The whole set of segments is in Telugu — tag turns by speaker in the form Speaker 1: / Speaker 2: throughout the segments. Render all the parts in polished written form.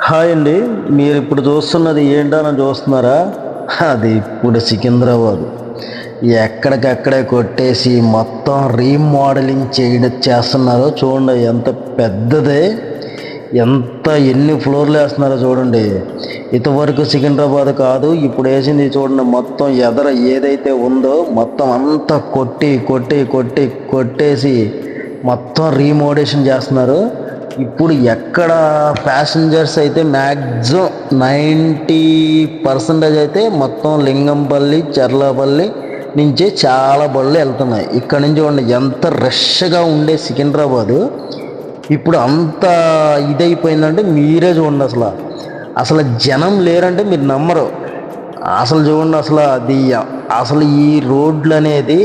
Speaker 1: హాయ్ అండి. మీరు ఇప్పుడు చూస్తున్నది ఏంటని చూస్తున్నారా? అది ఇప్పుడు సికింద్రాబాద్ ఎక్కడికక్కడే కొట్టేసి మొత్తం రీమోడలింగ్ చేస్తున్నారో చూడండి. ఎంత పెద్దదే, ఎన్ని ఫ్లోర్లు వేస్తున్నారో చూడండి. ఇంతవరకు సికింద్రాబాద్ కాదు, ఇప్పుడు వేసింది చూడండి. మొత్తం ఎదర ఏదైతే ఉందో మొత్తం అంతా కొట్టేసి మొత్తం రీమోడేషన్ చేస్తున్నారు. ఇప్పుడు ఎక్కడ ప్యాసింజర్స్ అయితే మ్యాక్సిమం 90% అయితే మొత్తం లింగంపల్లి, చర్లపల్లి నుంచి చాలా బళ్ళు వెళ్తున్నాయి. ఇక్కడ నుంచి చూడండి ఎంత రష్గా ఉండే సికింద్రాబాదు ఇప్పుడు అంత ఇదైపోయిందంటే మీరే చూడండి. అసలు జనం లేరంటే మీరు నమ్మరు. అసలు చూడండి, అసలు ఈ రోడ్లు అనేది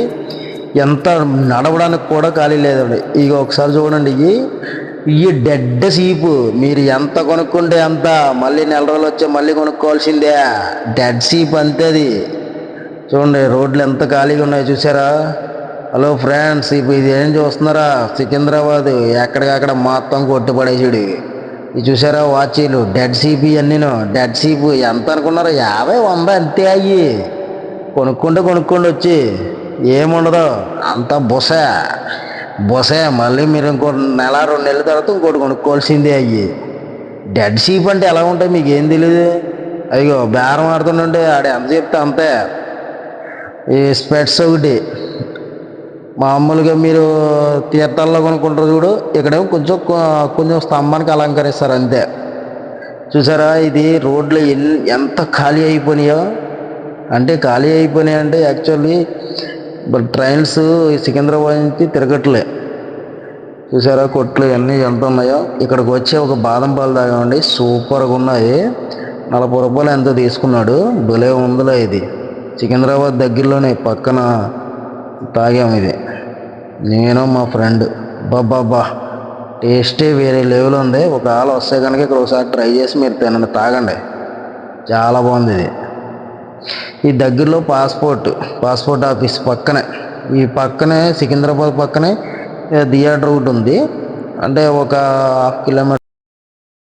Speaker 1: ఎంత నడవడానికి కూడా ఖాళీ లేదండి. ఇక ఒకసారి చూడండి, ఈ డెడ్ సీపు మీరు ఎంత కొనుక్కుంటే అంత, మళ్ళీ నెల రోజులు వచ్చే మళ్ళీ కొనుక్కోవాల్సిందే. డెడ్ సీప్ అంతే అది. చూడండి రోడ్లు ఎంత ఖాళీగా ఉన్నాయో చూసారా? హలో ఫ్రెండ్స్, ఇప్పుడు ఇది ఏం చూస్తున్నారా? సికింద్రాబాద్ ఎక్కడికక్కడ మొత్తం కొట్టుపడేసాడు. ఇది చూసారా వాచీలు, డెడ్ సీప్ ఇవన్నీను. డెడ్ సీప్ ఎంత అనుకున్నారు? 50, 100 అంతే. అయ్యి కొనుక్కోండి వచ్చి, ఏముండదు అంత బొసే. మళ్ళీ మీరు ఇంకో నెల 2 నెలల తర్వాత ఇంకోటి కొనుక్కోవాల్సిందే. అయ్యి డెడ్ షీప్ అంటే ఎలా ఉంటాయి మీకు ఏం తెలియదు. అయ్యో బేరం ఆడుతుండే ఆడ ఎంత చెప్తే అంతే. ఈ స్పెట్స్ ఒకటి మామూలుగా మీరు తీర్థాల్లో కొనుక్కుంటారు చూడు, ఇక్కడేమో కొంచెం స్తంభానికి అలంకరిస్తారు అంతే. చూసారా ఇది రోడ్లు ఎంత ఖాళీ అయిపోయినాయో. అంటే యాక్చువల్లీ ట్రైన్స్ సికింద్రాబాద్ నుంచి తిరగట్లే. చూసారా కొట్లు అన్నీ ఎంత ఉన్నాయో. ఇక్కడికి వచ్చి ఒక బాదం పాలు తాగామండి, సూపర్గా ఉన్నాయి. 40 రూపాయలు ఎంతో తీసుకున్నాడు. భలే ఉందిలే. ఇది సికింద్రాబాద్ దగ్గరలోనే పక్కన తాగాము ఇది, నేను మా ఫ్రెండ్. బాబా టేస్టే వేరే లెవెల్ ఉంది. ఒకవేళ వస్తే కనుక ఇక్కడ ఒకసారి ట్రై చేసి మీరు తినండి, తాగండి, చాలా బాగుంది ఇది. ఈ దగ్గరలో పాస్పోర్ట్ ఆఫీస్ పక్కనే సికింద్రాబాద్ పక్కనే థియేటర్ ఒకటి ఉంది. అంటే ఒక 1/2 కిలోమీటర్